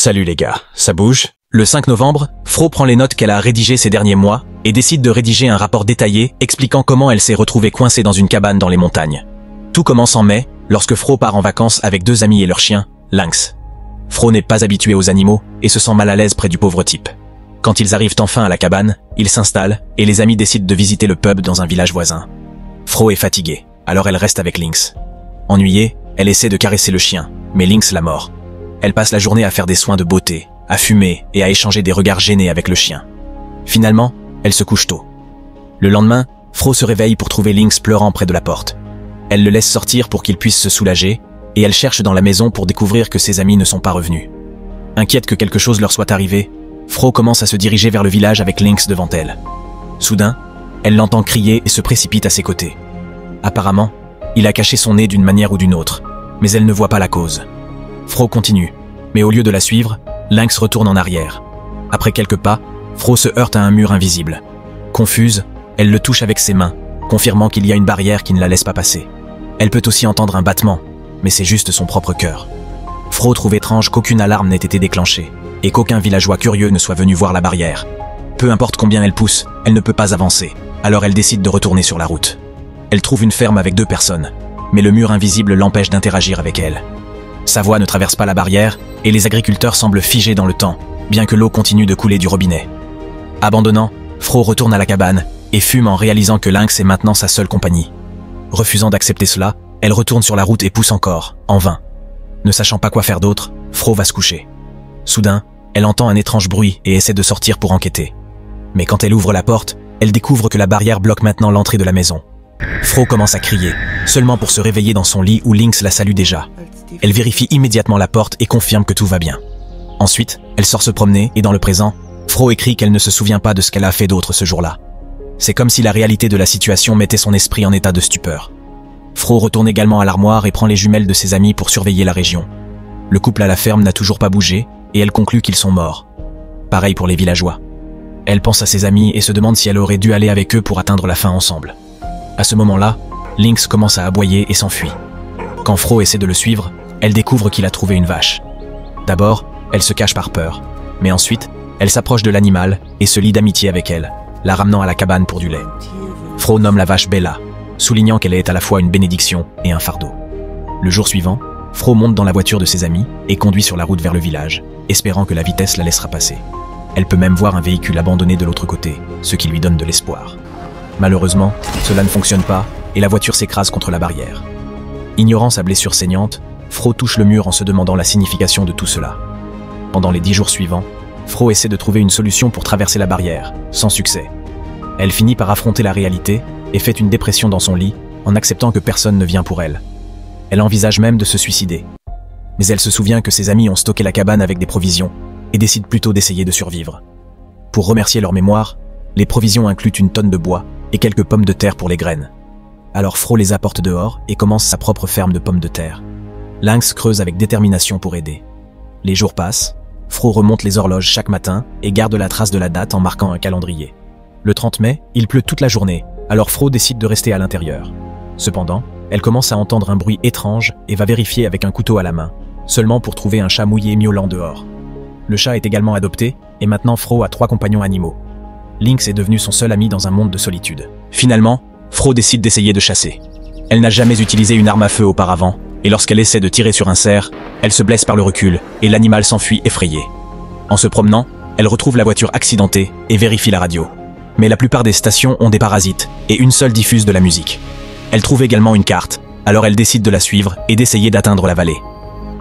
Salut les gars, ça bouge? Le 5 novembre, Fro prend les notes qu'elle a rédigées ces derniers mois et décide de rédiger un rapport détaillé expliquant comment elle s'est retrouvée coincée dans une cabane dans les montagnes. Tout commence en mai, lorsque Fro part en vacances avec 2 amis et leur chien, Lynx. Fro n'est pas habitué aux animaux et se sent mal à l'aise près du pauvre type. Quand ils arrivent enfin à la cabane, ils s'installent et les amis décident de visiter le pub dans un village voisin. Fro est fatiguée, alors elle reste avec Lynx. Ennuyée, elle essaie de caresser le chien, mais Lynx la mord. Elle passe la journée à faire des soins de beauté, à fumer et à échanger des regards gênés avec le chien. Finalement, elle se couche tôt. Le lendemain, Fro se réveille pour trouver Lynx pleurant près de la porte. Elle le laisse sortir pour qu'il puisse se soulager, et elle cherche dans la maison pour découvrir que ses amis ne sont pas revenus. Inquiète que quelque chose leur soit arrivé, Fro commence à se diriger vers le village avec Lynx devant elle. Soudain, elle l'entend crier et se précipite à ses côtés. Apparemment, il a caché son nez d'une manière ou d'une autre, mais elle ne voit pas la cause. Fro continue, mais au lieu de la suivre, Lynx retourne en arrière. Après quelques pas, Fro se heurte à un mur invisible. Confuse, elle le touche avec ses mains, confirmant qu'il y a une barrière qui ne la laisse pas passer. Elle peut aussi entendre un battement, mais c'est juste son propre cœur. Fro trouve étrange qu'aucune alarme n'ait été déclenchée, et qu'aucun villageois curieux ne soit venu voir la barrière. Peu importe combien elle pousse, elle ne peut pas avancer, alors elle décide de retourner sur la route. Elle trouve une ferme avec 2 personnes, mais le mur invisible l'empêche d'interagir avec elle. Sa voix ne traverse pas la barrière, et les agriculteurs semblent figés dans le temps, bien que l'eau continue de couler du robinet. Abandonnant, Fro retourne à la cabane, et fume en réalisant que Lynx est maintenant sa seule compagnie. Refusant d'accepter cela, elle retourne sur la route et pousse encore, en vain. Ne sachant pas quoi faire d'autre, Fro va se coucher. Soudain, elle entend un étrange bruit et essaie de sortir pour enquêter. Mais quand elle ouvre la porte, elle découvre que la barrière bloque maintenant l'entrée de la maison. Fro commence à crier, seulement pour se réveiller dans son lit où Lynx la salue déjà. Elle vérifie immédiatement la porte et confirme que tout va bien. Ensuite, elle sort se promener et dans le présent, Fro écrit qu'elle ne se souvient pas de ce qu'elle a fait d'autre ce jour-là. C'est comme si la réalité de la situation mettait son esprit en état de stupeur. Fro retourne également à l'armoire et prend les jumelles de ses amis pour surveiller la région. Le couple à la ferme n'a toujours pas bougé et elle conclut qu'ils sont morts. Pareil pour les villageois. Elle pense à ses amis et se demande si elle aurait dû aller avec eux pour atteindre la fin ensemble. À ce moment-là, Lynx commence à aboyer et s'enfuit. Quand Fro essaie de le suivre, elle découvre qu'il a trouvé une vache. D'abord, elle se cache par peur, mais ensuite, elle s'approche de l'animal et se lie d'amitié avec elle, la ramenant à la cabane pour du lait. Fro nomme la vache Bella, soulignant qu'elle est à la fois une bénédiction et un fardeau. Le jour suivant, Fro monte dans la voiture de ses amis et conduit sur la route vers le village, espérant que la vitesse la laissera passer. Elle peut même voir un véhicule abandonné de l'autre côté, ce qui lui donne de l'espoir. Malheureusement, cela ne fonctionne pas et la voiture s'écrase contre la barrière. Ignorant sa blessure saignante, Fro touche le mur en se demandant la signification de tout cela. Pendant les 10 jours suivants, Fro essaie de trouver une solution pour traverser la barrière, sans succès. Elle finit par affronter la réalité et fait une dépression dans son lit en acceptant que personne ne vient pour elle. Elle envisage même de se suicider. Mais elle se souvient que ses amis ont stocké la cabane avec des provisions et décide plutôt d'essayer de survivre. Pour remercier leur mémoire, les provisions incluent une tonne de bois et quelques pommes de terre pour les graines. Alors Fro les apporte dehors et commence sa propre ferme de pommes de terre. Lynx creuse avec détermination pour aider. Les jours passent, Fro remonte les horloges chaque matin et garde la trace de la date en marquant un calendrier. Le 30 mai, il pleut toute la journée, alors Fro décide de rester à l'intérieur. Cependant, elle commence à entendre un bruit étrange et va vérifier avec un couteau à la main, seulement pour trouver un chat mouillé miaulant dehors. Le chat est également adopté et maintenant Fro a 3 compagnons animaux. Lynx est devenu son seul ami dans un monde de solitude. Finalement, Fro décide d'essayer de chasser. Elle n'a jamais utilisé une arme à feu auparavant, et lorsqu'elle essaie de tirer sur un cerf, elle se blesse par le recul, et l'animal s'enfuit effrayé. En se promenant, elle retrouve la voiture accidentée et vérifie la radio. Mais la plupart des stations ont des parasites, et une seule diffuse de la musique. Elle trouve également une carte, alors elle décide de la suivre et d'essayer d'atteindre la vallée.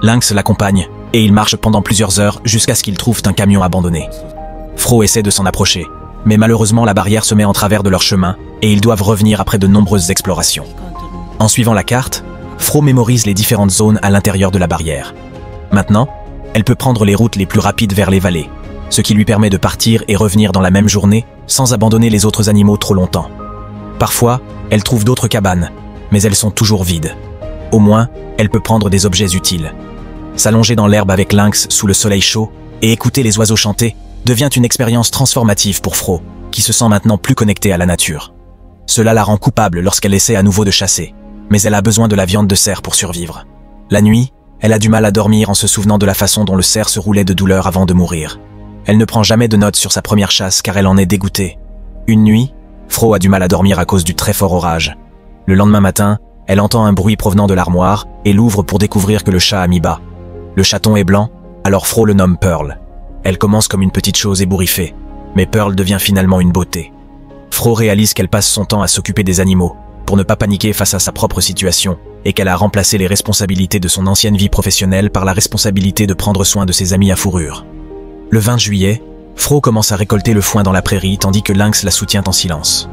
Lynx l'accompagne, et ils marchent pendant plusieurs heures jusqu'à ce qu'ils trouvent un camion abandonné. Fro essaie de s'en approcher, mais malheureusement la barrière se met en travers de leur chemin et ils doivent revenir après de nombreuses explorations. En suivant la carte, Fro mémorise les différentes zones à l'intérieur de la barrière. Maintenant, elle peut prendre les routes les plus rapides vers les vallées, ce qui lui permet de partir et revenir dans la même journée sans abandonner les autres animaux trop longtemps. Parfois, elle trouve d'autres cabanes, mais elles sont toujours vides. Au moins, elle peut prendre des objets utiles. S'allonger dans l'herbe avec Lynx sous le soleil chaud et écouter les oiseaux chanter devient une expérience transformative pour Fro, qui se sent maintenant plus connectée à la nature. Cela la rend coupable lorsqu'elle essaie à nouveau de chasser, mais elle a besoin de la viande de cerf pour survivre. La nuit, Elle a du mal à dormir en se souvenant de la façon dont le cerf se roulait de douleur avant de mourir. Elle ne prend jamais de notes sur sa première chasse car elle en est dégoûtée. Une nuit, Fro a du mal à dormir à cause du très fort orage. Le lendemain matin, elle entend un bruit provenant de l'armoire et l'ouvre pour découvrir que le chat a mis bas. Le chaton est blanc, alors Fro le nomme Pearl. Elle commence comme une petite chose ébouriffée, mais Pearl devient finalement une beauté. Fro réalise qu'elle passe son temps à s'occuper des animaux, pour ne pas paniquer face à sa propre situation, et qu'elle a remplacé les responsabilités de son ancienne vie professionnelle par la responsabilité de prendre soin de ses amis à fourrure. Le 20 juillet, Fro commence à récolter le foin dans la prairie tandis que Lynx la soutient en silence.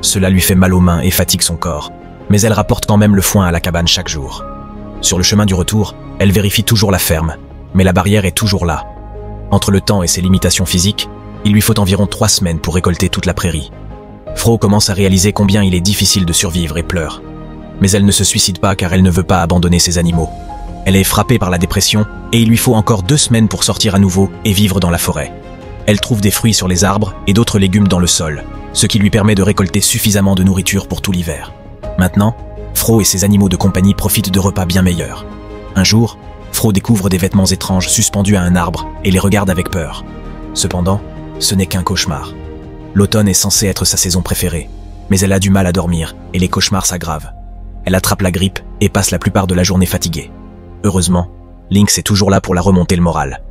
Cela lui fait mal aux mains et fatigue son corps, mais elle rapporte quand même le foin à la cabane chaque jour. Sur le chemin du retour, elle vérifie toujours la ferme, mais la barrière est toujours là. Entre le temps et ses limitations physiques, il lui faut environ 3 semaines pour récolter toute la prairie. Fro commence à réaliser combien il est difficile de survivre et pleure. Mais elle ne se suicide pas car elle ne veut pas abandonner ses animaux. Elle est frappée par la dépression et il lui faut encore 2 semaines pour sortir à nouveau et vivre dans la forêt. Elle trouve des fruits sur les arbres et d'autres légumes dans le sol, ce qui lui permet de récolter suffisamment de nourriture pour tout l'hiver. Maintenant, Fro et ses animaux de compagnie profitent de repas bien meilleurs. Un jour, Fro découvre des vêtements étranges suspendus à un arbre et les regarde avec peur. Cependant, ce n'est qu'un cauchemar. L'automne est censé être sa saison préférée, mais elle a du mal à dormir et les cauchemars s'aggravent. Elle attrape la grippe et passe la plupart de la journée fatiguée. Heureusement, Lynx est toujours là pour la remonter le moral.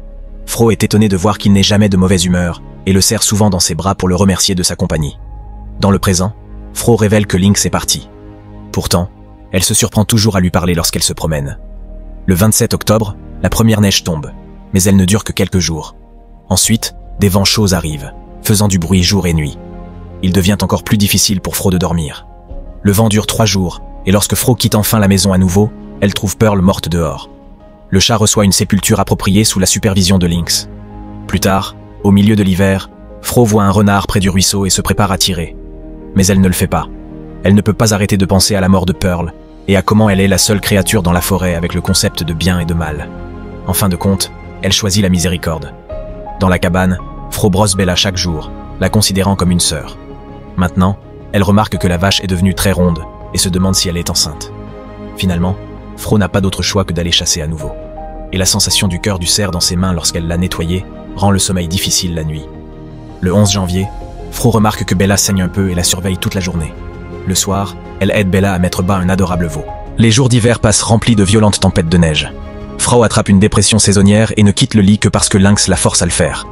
Fro est étonné de voir qu'il n'est jamais de mauvaise humeur et le serre souvent dans ses bras pour le remercier de sa compagnie. Dans le présent, Fro révèle que Lynx est parti. Pourtant, elle se surprend toujours à lui parler lorsqu'elle se promène. Le 27 octobre, la première neige tombe, mais elle ne dure que quelques jours. Ensuite, des vents chauds arrivent, faisant du bruit jour et nuit. Il devient encore plus difficile pour Fro de dormir. Le vent dure 3 jours, et lorsque Fro quitte enfin la maison à nouveau, elle trouve Pearl morte dehors. Le chat reçoit une sépulture appropriée sous la supervision de Lynx. Plus tard, au milieu de l'hiver, Fro voit un renard près du ruisseau et se prépare à tirer. Mais elle ne le fait pas. Elle ne peut pas arrêter de penser à la mort de Pearl, et à comment elle est la seule créature dans la forêt avec le concept de bien et de mal. En fin de compte, elle choisit la miséricorde. Dans la cabane, Fro brosse Bella chaque jour, la considérant comme une sœur. Maintenant, elle remarque que la vache est devenue très ronde et se demande si elle est enceinte. Finalement, Fro n'a pas d'autre choix que d'aller chasser à nouveau. Et la sensation du cœur du cerf dans ses mains lorsqu'elle l'a nettoyé rend le sommeil difficile la nuit. Le 11 janvier, Fro remarque que Bella saigne un peu et la surveille toute la journée. Le soir, elle aide Bella à mettre bas un adorable veau. Les jours d'hiver passent remplis de violentes tempêtes de neige. Fro attrape une dépression saisonnière et ne quitte le lit que parce que Lynx la force à le faire.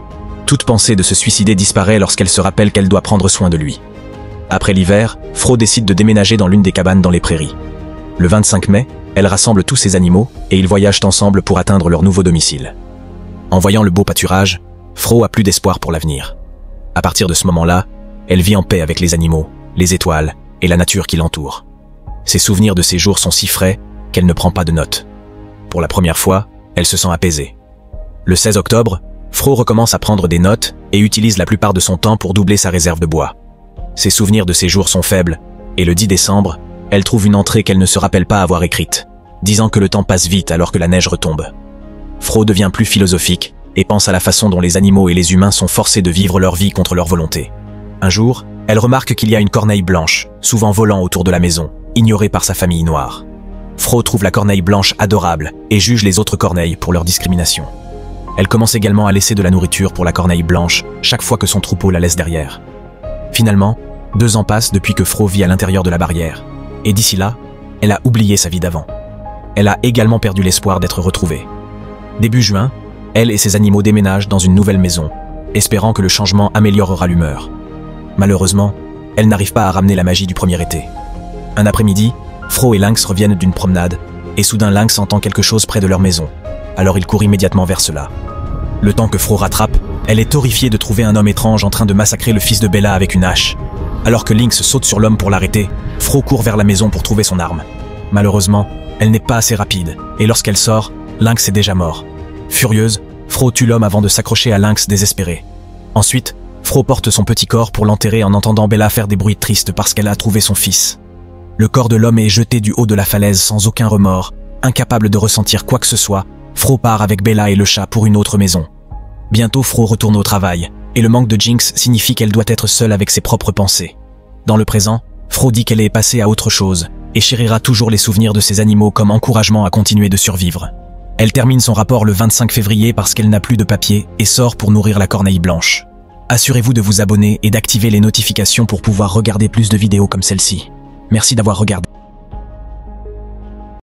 Toute pensée de se suicider disparaît lorsqu'elle se rappelle qu'elle doit prendre soin de lui. Après l'hiver, Fro décide de déménager dans l'une des cabanes dans les prairies. Le 25 mai, elle rassemble tous ses animaux et ils voyagent ensemble pour atteindre leur nouveau domicile. En voyant le beau pâturage, Fro a plus d'espoir pour l'avenir. À partir de ce moment-là, elle vit en paix avec les animaux, les étoiles et la nature qui l'entoure. Ses souvenirs de ces jours sont si frais qu'elle ne prend pas de notes. Pour la première fois, elle se sent apaisée. Le 16 octobre, Fro recommence à prendre des notes et utilise la plupart de son temps pour doubler sa réserve de bois. Ses souvenirs de ces jours sont faibles, et le 10 décembre, elle trouve une entrée qu'elle ne se rappelle pas avoir écrite, disant que le temps passe vite alors que la neige retombe. Fro devient plus philosophique et pense à la façon dont les animaux et les humains sont forcés de vivre leur vie contre leur volonté. Un jour, elle remarque qu'il y a une corneille blanche, souvent volant autour de la maison, ignorée par sa famille noire. Fro trouve la corneille blanche adorable et juge les autres corneilles pour leur discrimination. Elle commence également à laisser de la nourriture pour la corneille blanche chaque fois que son troupeau la laisse derrière. Finalement, 2 ans passent depuis que Fro vit à l'intérieur de la barrière, et d'ici là, elle a oublié sa vie d'avant. Elle a également perdu l'espoir d'être retrouvée. Début juin, elle et ses animaux déménagent dans une nouvelle maison, espérant que le changement améliorera l'humeur. Malheureusement, elle n'arrive pas à ramener la magie du premier été. Un après-midi, Fro et Lynx reviennent d'une promenade, et soudain Lynx entend quelque chose près de leur maison, alors il court immédiatement vers cela. Le temps que Fro rattrape, elle est horrifiée de trouver un homme étrange en train de massacrer le fils de Bella avec une hache. Alors que Lynx saute sur l'homme pour l'arrêter, Fro court vers la maison pour trouver son arme. Malheureusement, elle n'est pas assez rapide, et lorsqu'elle sort, Lynx est déjà mort. Furieuse, Fro tue l'homme avant de s'accrocher à Lynx désespéré. Ensuite, Fro porte son petit corps pour l'enterrer en entendant Bella faire des bruits tristes parce qu'elle a trouvé son fils. Le corps de l'homme est jeté du haut de la falaise sans aucun remords, incapable de ressentir quoi que ce soit. Fro part avec Bella et le chat pour une autre maison. Bientôt Fro retourne au travail, et le manque de Jinx signifie qu'elle doit être seule avec ses propres pensées. Dans le présent, Fro dit qu'elle est passée à autre chose, et chérira toujours les souvenirs de ses animaux comme encouragement à continuer de survivre. Elle termine son rapport le 25 février parce qu'elle n'a plus de papier et sort pour nourrir la corneille blanche. Assurez-vous de vous abonner et d'activer les notifications pour pouvoir regarder plus de vidéos comme celle-ci. Merci d'avoir regardé.